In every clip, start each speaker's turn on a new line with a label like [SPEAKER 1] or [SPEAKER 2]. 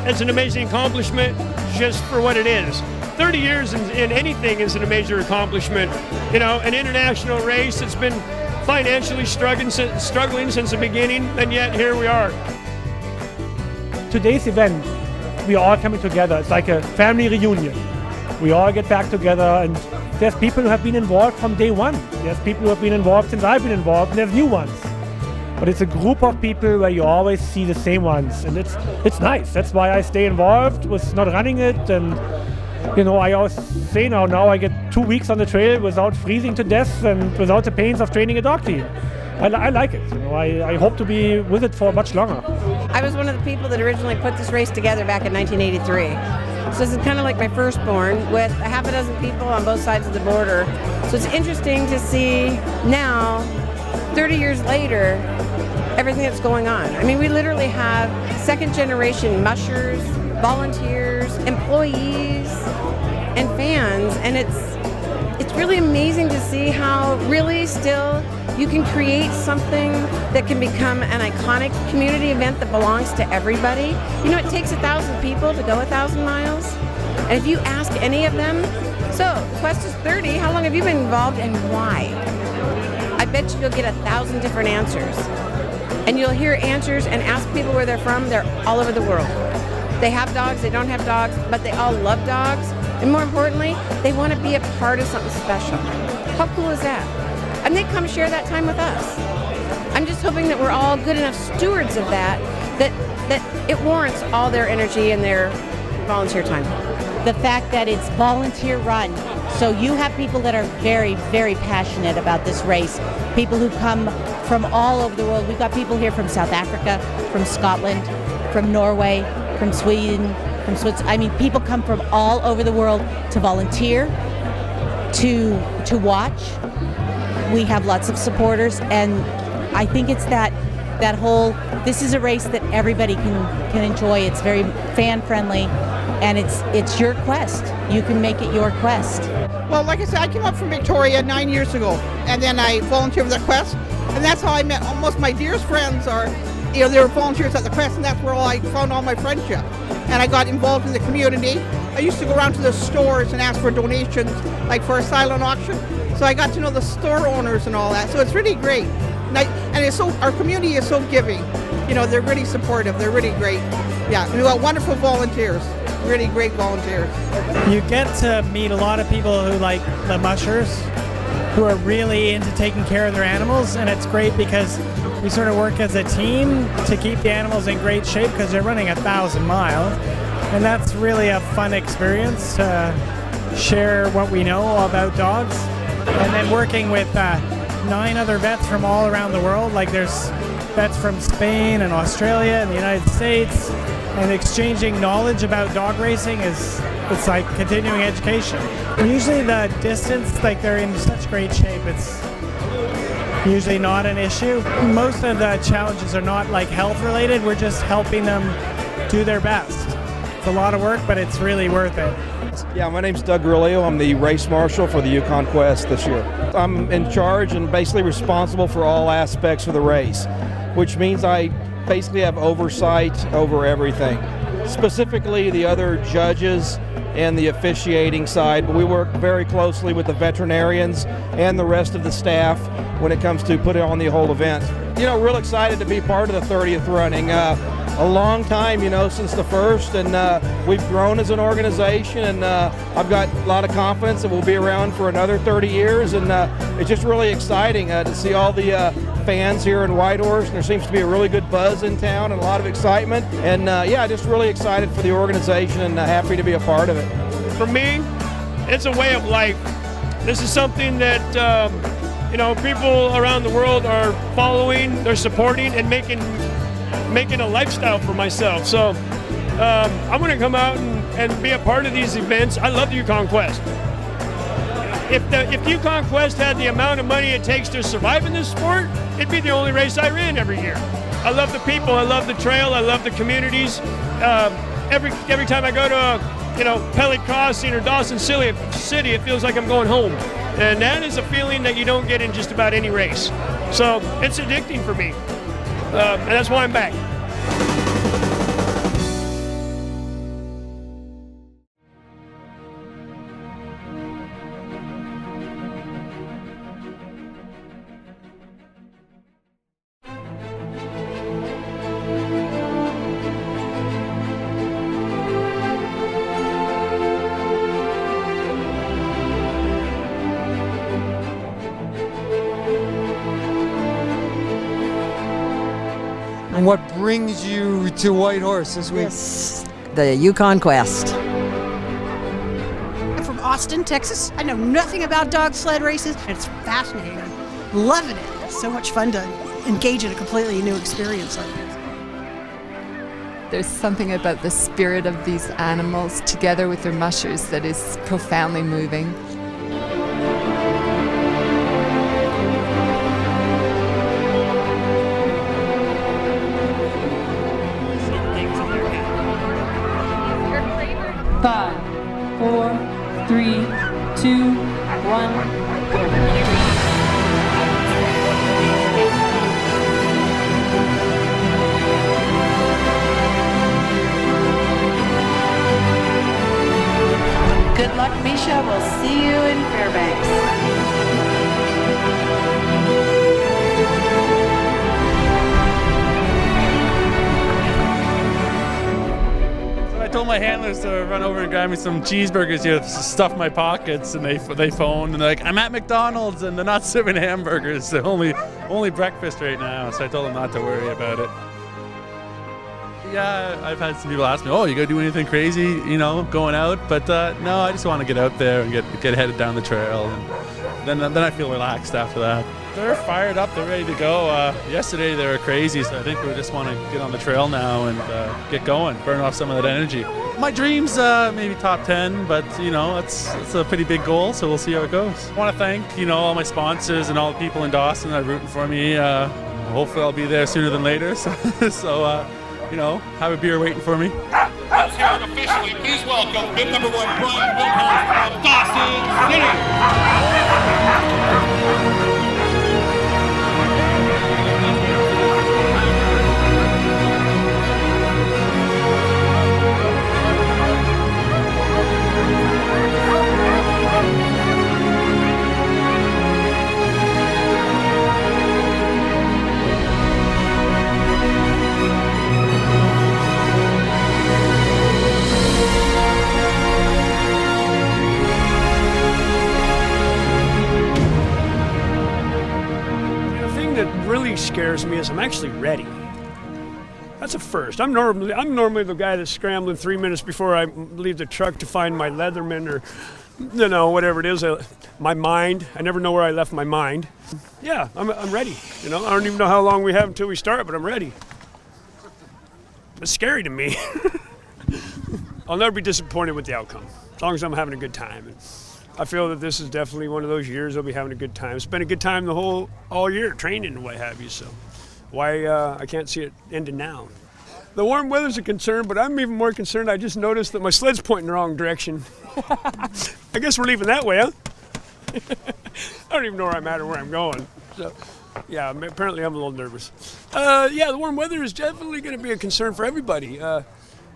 [SPEAKER 1] It's an amazing accomplishment just for what it is. 30 years in anything is a major accomplishment. You know, an international race that's been financially struggling since the beginning, and yet here we are.
[SPEAKER 2] Today's event, we are all coming together. It's like a family reunion. We all get back together, and there's people who have been involved from day one. There's people who have been involved since I've been involved, and there's new ones. But it's a group of people where you always see the same ones, and it's nice. That's why I stay involved with not running it. And you know, I always say now I get 2 weeks on the trail without freezing to death and without the pains of training a dog team. I like it. You know, I hope to be with it for much longer.
[SPEAKER 3] I was one of the people that originally put this race together back in 1983. So this is kind of like my firstborn with a half a dozen people on both sides of the border. So it's interesting to see now, 30 years later, everything that's going on. I mean, we literally have second generation mushers, volunteers, employees, and fans, and it's really amazing to see how really still you can create something that can become an iconic community event that belongs to everybody. You know, it takes 1,000 people to go 1,000 miles, and if you ask any of them, so Quest is 30, how long have you been involved and why? I bet you'll get 1,000 different answers. And you'll hear answers and ask people where they're from. They're all over the world. They have dogs, they don't have dogs, but they all love dogs. And more importantly, they want to be a part of something special. How cool is that? And they come share that time with us. I'm just hoping that we're all good enough stewards of that it warrants all their energy and their volunteer time.
[SPEAKER 4] The fact that it's volunteer run, so you have people that are very, very passionate about this race. People who come from all over the world. We've got people here from South Africa, from Scotland, from Norway, from Sweden, from Switzerland. I mean, people come from all over the world to volunteer, to watch. We have lots of supporters, and I think it's that whole, this is a race that everybody can enjoy. It's very fan friendly, and it's your quest. You can make it your quest.
[SPEAKER 5] Well, like I said, I came up from Victoria 9 years ago, and then I volunteered with the Quest, and that's how I met almost my dearest friends. Are, you know, they were volunteers at the Quest, and that's where I found all my friendship. And I got involved in the community. I used to go around to the stores and ask for donations, like for a silent auction. So I got to know the store owners and all that. So it's really great. And it's so, our community is so giving. You know, they're really supportive. They're really great. Yeah, we got wonderful volunteers. Really great volunteers.
[SPEAKER 6] You get to meet a lot of people who like the mushers, who are really into taking care of their animals, and it's great because we sort of work as a team to keep the animals in great shape because they're running 1,000 miles, and that's really a fun experience to share what we know about dogs. And then working with 9 other vets from all around the world, like there's vets from Spain and Australia and the United States, and exchanging knowledge about dog racing it's like continuing education. Usually the distance, like they're in such great shape, usually not an issue. Most of the challenges are not like health related, we're just helping them do their best. It's a lot of work, but it's really worth it.
[SPEAKER 7] Yeah, my name's Doug Grillo. I'm the race marshal for the Yukon Quest this year. I'm in charge and basically responsible for all aspects of the race, which means I basically have oversight over everything. Specifically the other judges and the officiating side, but we work very closely with the veterinarians and the rest of the staff when it comes to putting on the whole event. You know, real excited to be part of the 30th running. A long time, you know, since the first, and we've grown as an organization, and I've got a lot of confidence that we'll be around for another 30 years, and it's just really exciting to see all the fans here in Whitehorse. There seems to be a really good buzz in town and a lot of excitement, and yeah, just really excited for the organization and happy to be a part of it.
[SPEAKER 1] For me, it's a way of life. This is something that you know, people around the world are following, they're supporting, and making a lifestyle for myself. So I'm going to come out and be a part of these events. I love the Yukon Quest. If Yukon Quest had the amount of money it takes to survive in this sport, it'd be the only race I ran every year. I love the people, I love the trail, I love the communities. Every time I go to Pelly Crossing or Dawson City, it feels like I'm going home. And that is a feeling that you don't get in just about any race. So it's addicting for me. And that's why I'm back.
[SPEAKER 8] And what brings you to Whitehorse this week?
[SPEAKER 9] Yes, the Yukon Quest.
[SPEAKER 10] I'm from Austin, Texas. I know nothing about dog sled races. It's fascinating. I'm loving it. It's so much fun to engage in a completely new experience like this.
[SPEAKER 11] There's something about the spirit of these animals together with their mushers that is profoundly moving.
[SPEAKER 12] Five, 4, 3, 2, 1, go.
[SPEAKER 3] Good luck, Misha. We'll see you in Fairbanks.
[SPEAKER 13] I told my handlers to run over and grab me some cheeseburgers here, stuff my pockets, and they phoned and they're like, I'm at McDonald's and they're not serving hamburgers, they're only breakfast right now, so I told them not to worry about it. Yeah, I've had some people ask me, oh, you gonna do anything crazy, you know, going out? But no, I just want to get out there and get headed down the trail, and then I feel relaxed after that. They're fired up, they're ready to go. Yesterday they were crazy, so I think we just want to get on the trail now and get going, burn off some of that energy. My dream's maybe top 10, but you know, it's a pretty big goal, so we'll see how it goes. I want to thank, you know, all my sponsors and all the people in Dawson that are rooting for me. Hopefully I'll be there sooner than later, so you know, have a beer waiting for me.
[SPEAKER 14] Let's hear it officially. Please welcome bib number 1, Brian Wilhelm from Dawson City.
[SPEAKER 1] Scares me is I'm actually ready. That's a first. I'm normally the guy that's scrambling 3 minutes before I leave the truck to find my Leatherman or, you know, whatever it is. My mind. I never know where I left my mind. Yeah, I'm ready. You know, I don't even know how long we have until we start, but I'm ready. It's scary to me. I'll never be disappointed with the outcome, as long as I'm having a good time. I feel that this is definitely one of those years they'll be having a good time. It's been a good time all year, training and what have you. So why I can't see it ending now. The warm weather's a concern, but I'm even more concerned. I just noticed that my sled's pointing the wrong direction. I guess we're leaving that way, huh? I don't even know where I'm at or where I'm going. So, yeah, apparently I'm a little nervous. Yeah, the warm weather is definitely going to be a concern for everybody.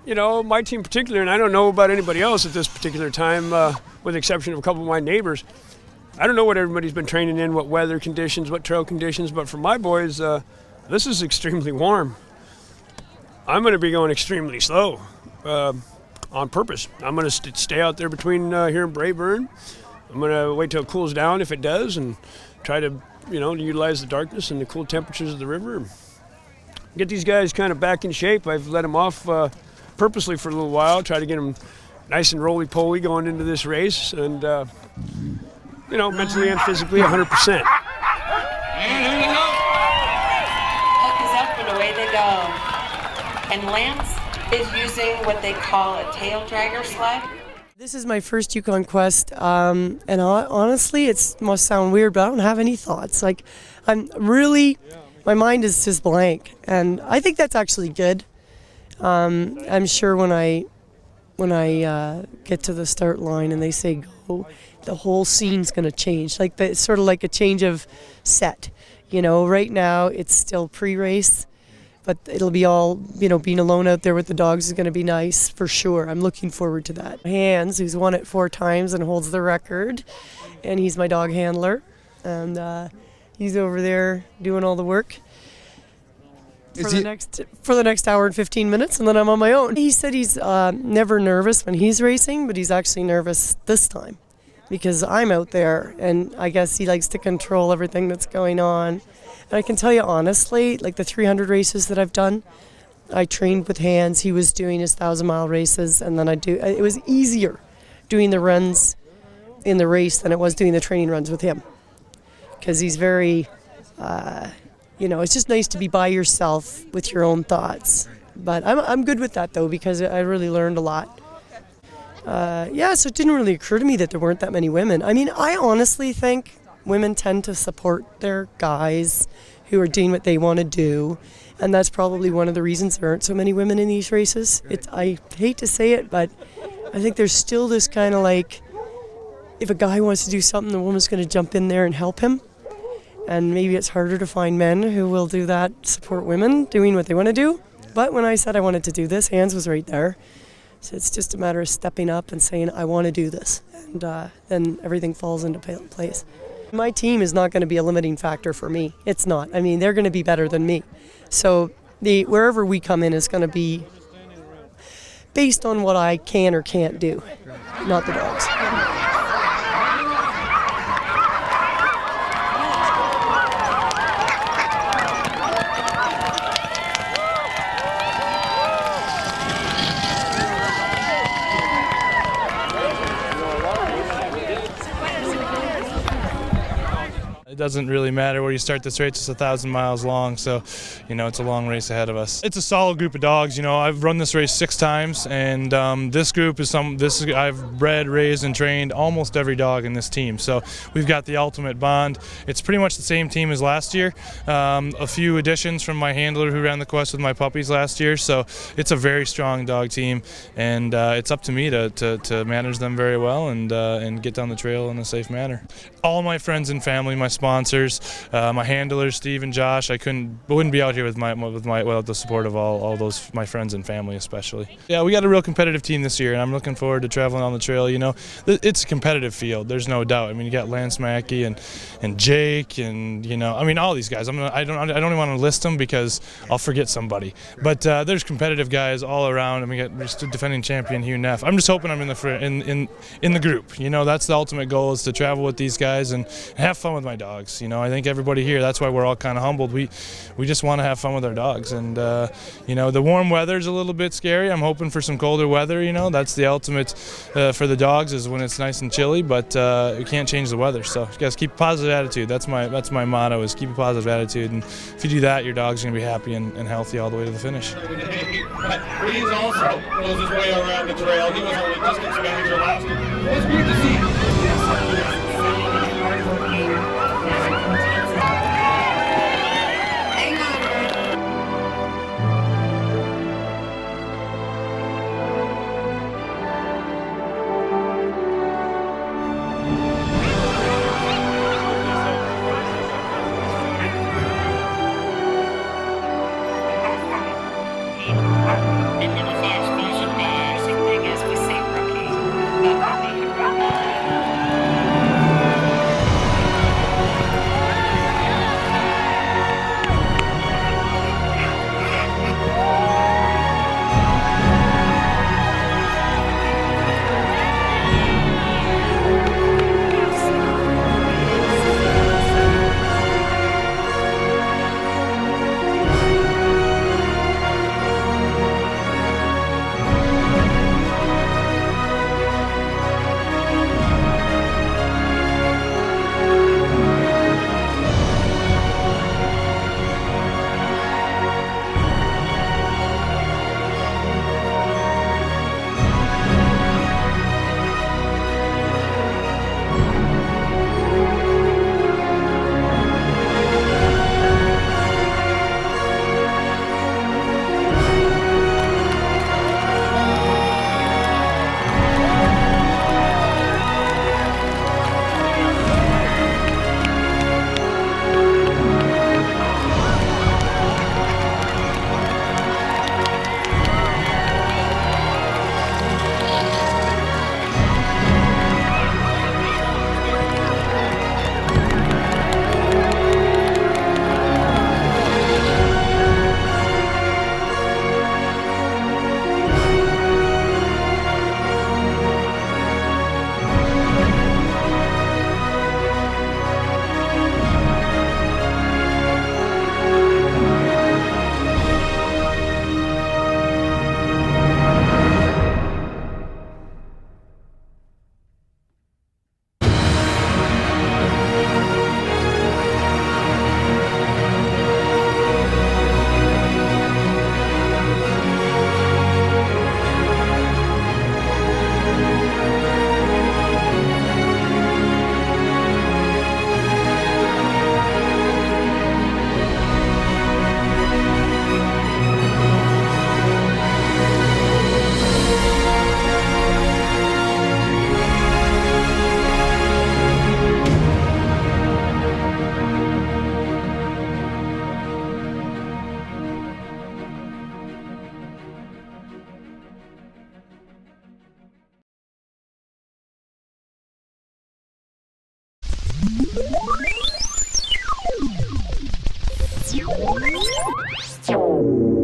[SPEAKER 1] You know, my team in particular, and I don't know about anybody else at this particular time, with the exception of a couple of my neighbors. I don't know what everybody's been training in, what weather conditions, what trail conditions, but for my boys, this is extremely warm. I'm going to be going extremely slow on purpose. I'm going to stay out there between here and Brayburn. I'm going to wait till it cools down if it does and try to, you know, utilize the darkness and the cool temperatures of the river. Get these guys kind of back in shape. I've let them off purposely for a little while, try to get them nice and roly-poly going into this race and, you know, mentally and physically 100%.
[SPEAKER 14] And here we go.
[SPEAKER 15] Hook is up and away they go. And Lance is using what they call a tail dragger sled.
[SPEAKER 16] This is my first Yukon Quest, and honestly, it must sound weird, but I don't have any thoughts. Like, my mind is just blank, and I think that's actually good. I'm sure when I get to the start line and they say go, the whole scene's going to change. Like it's sort of like a change of set. You know, right now it's still pre-race. But it'll be all, you know, being alone out there with the dogs is going to be nice for sure. I'm looking forward to that. Hans, who's won it 4 times and holds the record, and he's my dog handler, and he's over there doing all the work for the next hour and 15 minutes, and then I'm on my own. He said he's never nervous when he's racing, but he's actually nervous this time because I'm out there, and I guess he likes to control everything that's going on. And I can tell you honestly, like the 300 races that I've done, I trained with Hans. He was doing his 1,000-mile races, and then it was easier doing the runs in the race than it was doing the training runs with him. Because he's very, you know, it's just nice to be by yourself with your own thoughts. But I'm good with that, though, because I really learned a lot. Yeah, so it didn't really occur to me that there weren't that many women. I mean, I honestly think women tend to support their guys who are doing what they want to do, and that's probably one of the reasons there aren't so many women in these races. I hate to say it, but I think there's still this kind of like, if a guy wants to do something, the woman's going to jump in there and help him, and maybe it's harder to find men who will do that, support women doing what they want to do. But when I said I wanted to do this, Hans was right there. So it's just a matter of stepping up and saying, I want to do this, and then everything falls into place. My team is not going to be a limiting factor for me. It's not. I mean, they're going to be better than me. So wherever we come in is going to be based on what I can or can't do, not the dogs.
[SPEAKER 17] It doesn't really matter where you start this race. It's 1,000 miles long, so you know it's a long race ahead of us. It's a solid group of dogs. You know, I've run this race 6 times, and this group is I've bred, raised, and trained almost every dog in this team. So we've got the ultimate bond. It's pretty much the same team as last year. A few additions from my handler who ran the quest with my puppies last year. So it's a very strong dog team, and it's up to me to manage them very well and get down the trail in a safe manner. All my friends and family, my sponsors, my handlers, Steve and Josh. I wouldn't be out here without the support of all those my friends and family especially. Yeah, we got a real competitive team this year, and I'm looking forward to traveling on the trail. You know, it's a competitive field. There's no doubt. I mean, you got Lance Mackey and Jake, and you know, I mean, all these guys. I don't even want to list them because I'll forget somebody. But there's competitive guys all around, and we got defending champion Hugh Neff. I'm just hoping I'm in the group. You know, that's the ultimate goal, is to travel with these guys and have fun with my dogs. You know, I think everybody here, that's why we're all kind of humbled. We just want to have fun with our dogs, and you know, the warm weather's a little bit scary. I'm hoping for some colder weather. You know, that's the ultimate for the dogs, is when it's nice and chilly, but we can't change the weather. So you guys keep a positive attitude. That's my motto, is keep a positive attitude, and if you do that, your dog's going to be happy and healthy all the way to the finish.
[SPEAKER 14] He's also knows his way around the trail. He was on the distance manager last year. It was great to see.
[SPEAKER 18] You